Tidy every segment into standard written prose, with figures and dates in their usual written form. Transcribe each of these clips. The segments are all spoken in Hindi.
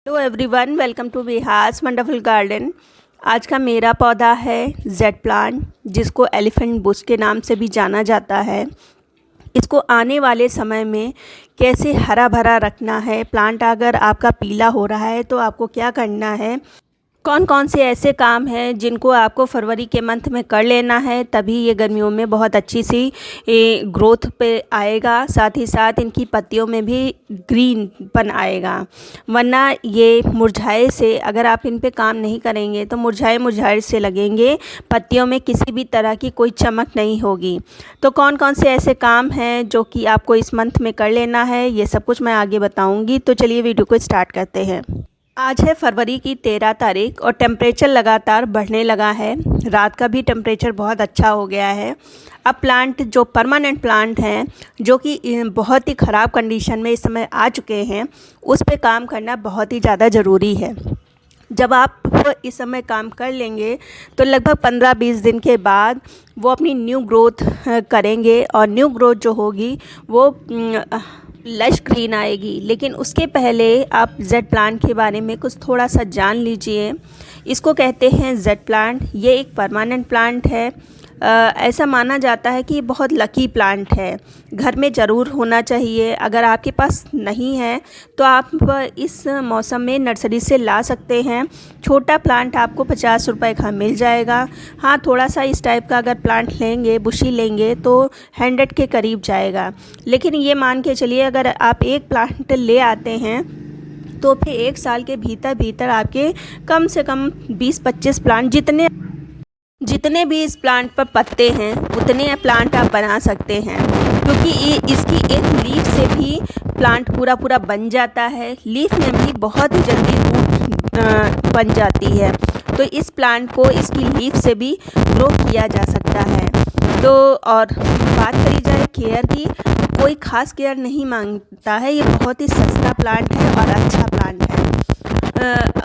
Hello everyone, welcome to Vihas wonderful garden. आज का मेरा पौधा है जेड प्लांट, जिसको एलिफेंट बुश के नाम से भी जाना जाता है। इसको आने वाले समय में कैसे हरा भरा रखना है, प्लांट अगर आपका पीला हो रहा है तो आपको क्या करना है, कौन कौन से ऐसे काम हैं जिनको आपको फरवरी के मंथ में कर लेना है, तभी ये गर्मियों में बहुत अच्छी सी ग्रोथ पे आएगा। साथ ही साथ इनकी पत्तियों में भी ग्रीनपन आएगा, वरना ये मुरझाए से अगर आप इन पे काम नहीं करेंगे तो मुरझाए मुरझाए से लगेंगे, पत्तियों में किसी भी तरह की कोई चमक नहीं होगी। तो कौन कौन से ऐसे काम हैं जो कि आपको इस मंथ में कर लेना है, ये सब कुछ मैं आगे बताऊँगी। तो चलिए वीडियो को स्टार्ट करते हैं। आज है फरवरी की 13 तारीख और टेम्परेचर लगातार बढ़ने लगा है। रात का भी टेम्परेचर बहुत अच्छा हो गया है। अब प्लांट जो परमानेंट प्लांट हैं, जो कि बहुत ही ख़राब कंडीशन में इस समय आ चुके हैं, उस पे काम करना बहुत ही ज़्यादा ज़रूरी है। जब आप इस समय काम कर लेंगे तो लगभग 15-20 दिन के बाद वो अपनी न्यू ग्रोथ करेंगे, और न्यू ग्रोथ जो होगी वो लश ग्रीन आएगी। लेकिन उसके पहले आप जेड प्लांट के बारे में कुछ थोड़ा सा जान लीजिए। इसको कहते हैं जेड प्लांट। ये एक परमानेंट प्लांट है। ऐसा माना जाता है कि ये बहुत लकी प्लांट है, घर में ज़रूर होना चाहिए। अगर आपके पास नहीं है तो आप इस मौसम में नर्सरी से ला सकते हैं। छोटा प्लांट आपको 50 रुपए का मिल जाएगा। हाँ, थोड़ा सा इस टाइप का अगर प्लांट लेंगे, बुशी लेंगे, तो 100 के करीब जाएगा। लेकिन ये मान के चलिए, अगर आप एक प्लांट ले आते हैं तो फिर 1 साल के भीतर भीतर आपके कम से कम 20-25 प्लांट, जितने भी इस प्लांट पर पत्ते हैं उतने प्लांट आप बना सकते हैं। क्योंकि ये इसकी एक लीफ से भी प्लांट पूरा पूरा बन जाता है। लीफ में भी बहुत ही जल्दी रूट बन जाती है, तो इस प्लांट को इसकी लीफ से भी ग्रो किया जा सकता है। तो और बात करी जाए केयर की, कोई ख़ास केयर नहीं मांगता है। ये बहुत ही सस्ता प्लांट है और अच्छा प्लांट है।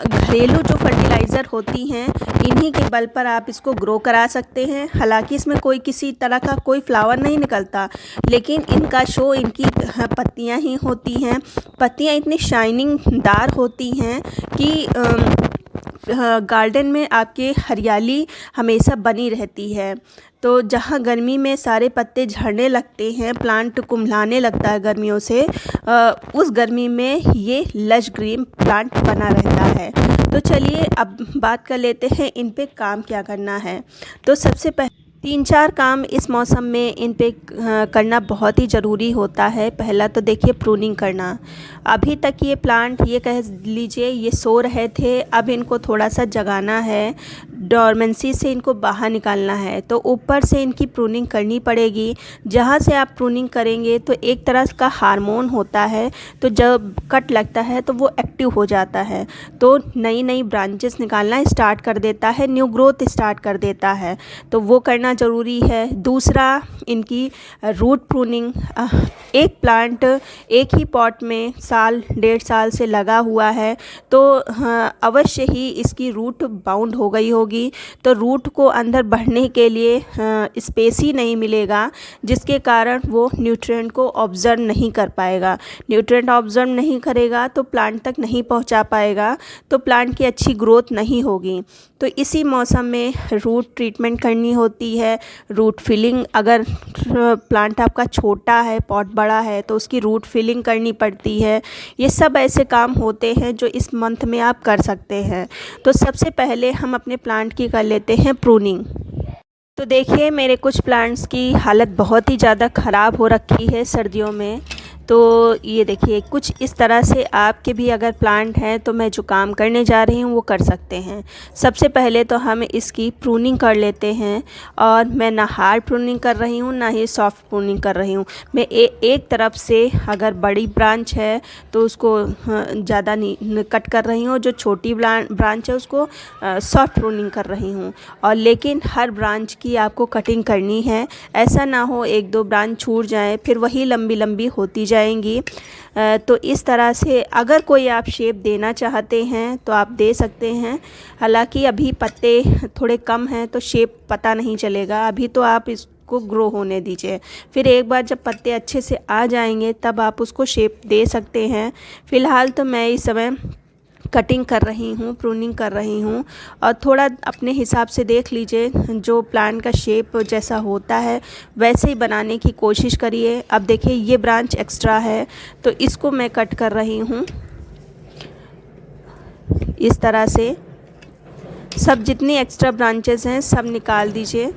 घरेलू जो फर्टिलाइज़र होती हैं, इन्हीं के बल पर आप इसको ग्रो करा सकते हैं। हालांकि इसमें कोई किसी तरह का कोई फ्लावर नहीं निकलता, लेकिन इनका शो इनकी पत्तियां ही होती हैं। पत्तियां इतनी शाइनिंग दार होती हैं कि गार्डन में आपके हरियाली हमेशा बनी रहती है। तो जहाँ गर्मी में सारे पत्ते झड़ने लगते हैं, प्लांट कुम्हलाने लगता है गर्मियों से, उस गर्मी में ये लश ग्रीन प्लांट बना रहता है। तो चलिए अब बात कर लेते हैं इन पे काम क्या करना है। तो सबसे पहले 3-4 काम इस मौसम में इन पे करना बहुत ही ज़रूरी होता है। पहला तो देखिए प्रूनिंग करना। अभी तक ये प्लांट, ये कह लीजिए, ये सो रहे थे, अब इनको थोड़ा सा जगाना है, डोरमेंसी से इनको बाहर निकालना है। तो ऊपर से इनकी प्रूनिंग करनी पड़ेगी। जहाँ से आप प्रूनिंग करेंगे तो एक तरह का हार्मोन होता है, तो जब कट लगता है तो वो एक्टिव हो जाता है, तो नई नई ब्रांचेस निकालना स्टार्ट कर देता है, न्यू ग्रोथ स्टार्ट कर देता है। तो वो करना ज़रूरी है। दूसरा, इनकी रूट प्रूनिंग। एक प्लांट एक ही पॉट में 1-1.5 साल से लगा हुआ है, तो अवश्य ही इसकी रूट बाउंड हो गई होगी। तो रूट को अंदर बढ़ने के लिए स्पेस ही नहीं मिलेगा, जिसके कारण वो न्यूट्रिएंट को ऑब्जर्व नहीं कर पाएगा। न्यूट्रिएंट ऑब्जर्व नहीं करेगा तो प्लांट तक नहीं पहुंचा पाएगा, तो प्लांट की अच्छी ग्रोथ नहीं होगी। तो इसी मौसम में रूट ट्रीटमेंट करनी होती है। रूट फिलिंग, अगर प्लांट आपका छोटा है, पॉट बड़ा है, तो उसकी रूट फिलिंग करनी पड़ती है। ये सब ऐसे काम होते हैं जो इस मंथ में आप कर सकते हैं। तो सबसे पहले हम अपने प्लांट की कर लेते हैं प्रूनिंग। तो देखिए, मेरे कुछ प्लांट्स की हालत बहुत ही ज़्यादा ख़राब हो रखी है सर्दियों में। तो ये देखिए, कुछ इस तरह से आपके भी अगर प्लांट हैं तो मैं जो काम करने जा रही हूँ वो कर सकते हैं। सबसे पहले तो हम इसकी प्रूनिंग कर लेते हैं, और मैं ना हार्ड प्रूनिंग कर रही हूँ ना ही सॉफ्ट प्रूनिंग कर रही हूँ। मैं एक तरफ से अगर बड़ी ब्रांच है तो उसको ज़्यादा कट कर रही हूँ, जो छोटी ब्रांच है उसको सॉफ्ट प्रूनिंग कर रही हूँ। और लेकिन हर ब्रांच की आपको कटिंग करनी है, ऐसा ना हो 1-2 ब्रांच छूट जाए फिर वही लंबी लंबी होती जाएंगी। तो इस तरह से अगर कोई आप शेप देना चाहते हैं तो आप दे सकते हैं। हालांकि अभी पत्ते थोड़े कम हैं तो शेप पता नहीं चलेगा, अभी तो आप इसको ग्रो होने दीजिए। फिर एक बार जब पत्ते अच्छे से आ जाएंगे तब आप उसको शेप दे सकते हैं। फ़िलहाल तो मैं इस समय कटिंग कर रही हूँ, प्रूनिंग कर रही हूँ। और थोड़ा अपने हिसाब से देख लीजिए, जो प्लांट का शेप जैसा होता है वैसे ही बनाने की कोशिश करिए। अब देखिए ये ब्रांच एक्स्ट्रा है तो इसको मैं कट कर रही हूँ। इस तरह से सब जितनी एक्स्ट्रा ब्रांचेस हैं सब निकाल दीजिए।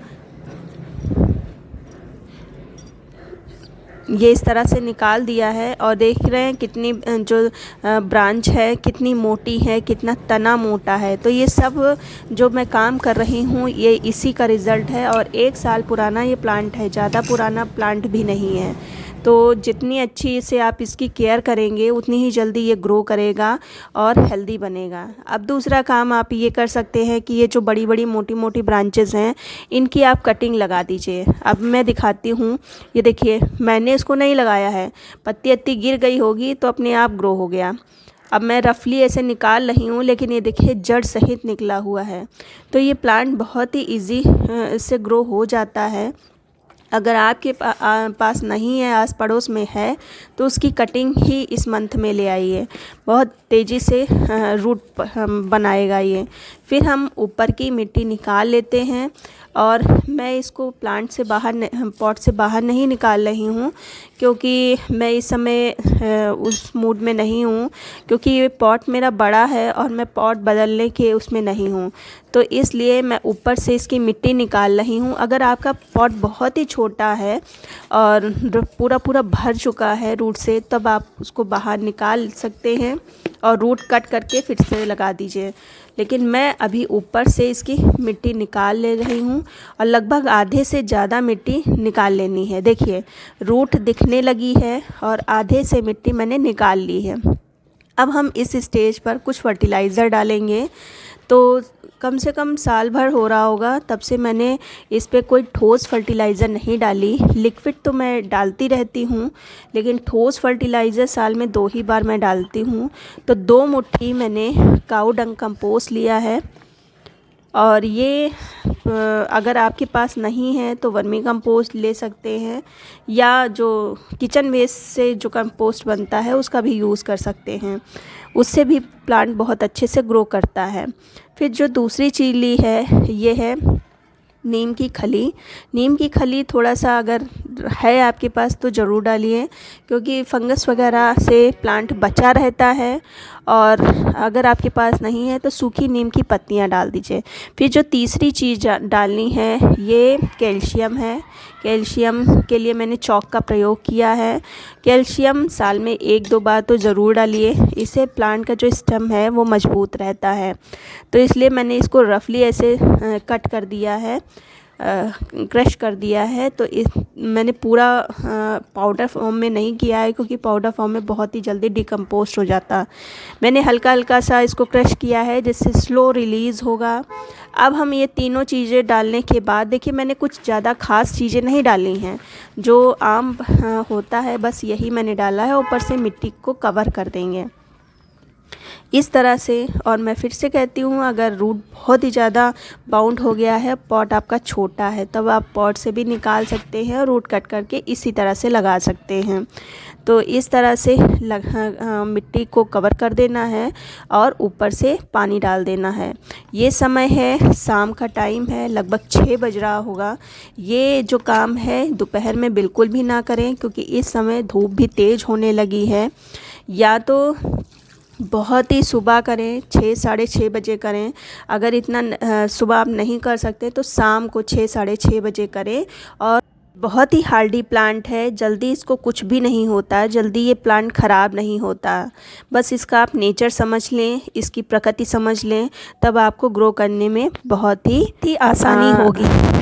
ये इस तरह से निकाल दिया है और देख रहे हैं कितनी जो ब्रांच है कितनी मोटी है, कितना तना मोटा है। तो ये सब जो मैं काम कर रही हूँ ये इसी का रिज़ल्ट है। और 1 साल पुराना ये प्लांट है, ज़्यादा पुराना प्लांट भी नहीं है। तो जितनी अच्छी से आप इसकी केयर करेंगे उतनी ही जल्दी ये ग्रो करेगा और हेल्दी बनेगा। अब दूसरा काम आप ये कर सकते हैं कि ये जो बड़ी बड़ी मोटी मोटी ब्रांचेस हैं इनकी आप कटिंग लगा दीजिए। अब मैं दिखाती हूँ, ये देखिए मैंने इसको नहीं लगाया है, पत्ती अत्ती गिर गई होगी तो अपने आप ग्रो हो गया। अब मैं रफली ऐसे निकाल रही हूँ लेकिन ये देखिए जड़ सहित निकला हुआ है। तो ये प्लांट बहुत ही ईजी से ग्रो हो जाता है। अगर आपके पास नहीं है, आस पड़ोस में है, तो उसकी कटिंग ही इस मंथ में ले आइए, बहुत तेज़ी से रूट बनाएगा ये। फिर हम ऊपर की मिट्टी निकाल लेते हैं। और मैं इसको प्लांट से बाहर पॉट से बाहर नहीं निकाल रही हूँ क्योंकि मैं इस समय उस मूड में नहीं हूँ, क्योंकि ये पॉट मेरा बड़ा है और मैं पॉट बदलने के उसमें नहीं हूँ। तो इसलिए मैं ऊपर से इसकी मिट्टी निकाल रही हूँ। अगर आपका पॉट बहुत ही छोटा है और पूरा पूरा भर चुका है रूट से, तब आप उसको बाहर निकाल सकते हैं और रूट कट करके फिर से लगा दीजिए। लेकिन मैं अभी ऊपर से इसकी मिट्टी निकाल ले रही हूँ और लगभग आधे से ज़्यादा मिट्टी निकाल लेनी है। देखिए रूट दिखने लगी है और आधे से मिट्टी मैंने निकाल ली है। अब हम इस स्टेज पर कुछ फर्टिलाइज़र डालेंगे। तो कम से कम साल भर हो रहा होगा तब से मैंने इस पे कोई ठोस फर्टिलाइज़र नहीं डाली। लिक्विड तो मैं डालती रहती हूँ लेकिन ठोस फर्टिलाइज़र साल में 2 ही बार मैं डालती हूँ। तो 2 मुट्ठी मैंने काऊ डंग कंपोस्ट लिया है। और ये अगर आपके पास नहीं है तो वर्मी कंपोस्ट ले सकते हैं, या जो किचन वेस्ट से जो कंपोस्ट बनता है उसका भी यूज़ कर सकते हैं, उससे भी प्लांट बहुत अच्छे से ग्रो करता है। फिर जो दूसरी चीज़ ली है ये है नीम की खली। नीम की खली थोड़ा सा अगर है आपके पास तो ज़रूर डालिए, क्योंकि फंगस वगैरह से प्लांट बचा रहता है। और अगर आपके पास नहीं है तो सूखी नीम की पत्तियां डाल दीजिए। फिर जो तीसरी चीज़ डालनी है ये कैल्शियम है। कैल्शियम के लिए मैंने चॉक का प्रयोग किया है। कैल्शियम साल में 1-2 बार तो ज़रूर डालिए, इससे प्लांट का जो स्टेम है वो मजबूत रहता है। तो इसलिए मैंने इसको रफली ऐसे कट कर दिया है, क्रश कर दिया है। तो मैंने पूरा पाउडर फॉर्म में नहीं किया है क्योंकि पाउडर फॉर्म में बहुत ही जल्दी डिकम्पोस्ट हो जाता। मैंने हल्का हल्का सा इसको क्रश किया है जिससे स्लो रिलीज़ होगा। अब हम ये तीनों चीज़ें डालने के बाद देखिए मैंने कुछ ज़्यादा ख़ास चीज़ें नहीं डाली हैं, जो आम होता है बस यही मैंने डाला है। ऊपर से मिट्टी को कवर कर देंगे इस तरह से। और मैं फिर से कहती हूँ, अगर रूट बहुत ही ज़्यादा बाउंड हो गया है, पॉट आपका छोटा है, तब आप पॉट से भी निकाल सकते हैं और रूट कट करके इसी तरह से लगा सकते हैं। तो इस तरह से मिट्टी को कवर कर देना है और ऊपर से पानी डाल देना है। ये समय है, शाम का टाइम है, लगभग 6 बज रहा होगा। ये जो काम है दोपहर में बिल्कुल भी ना करें क्योंकि इस समय धूप भी तेज़ होने लगी है। या तो बहुत ही सुबह करें, 6-6:30 बजे करें। अगर इतना सुबह आप नहीं कर सकते तो शाम को 6-6:30 बजे करें। और बहुत ही हार्डी प्लांट है, जल्दी इसको कुछ भी नहीं होता, जल्दी ये प्लांट ख़राब नहीं होता। बस इसका आप नेचर समझ लें, इसकी प्रकृति समझ लें, तब आपको ग्रो करने में बहुत ही आसानी होगी।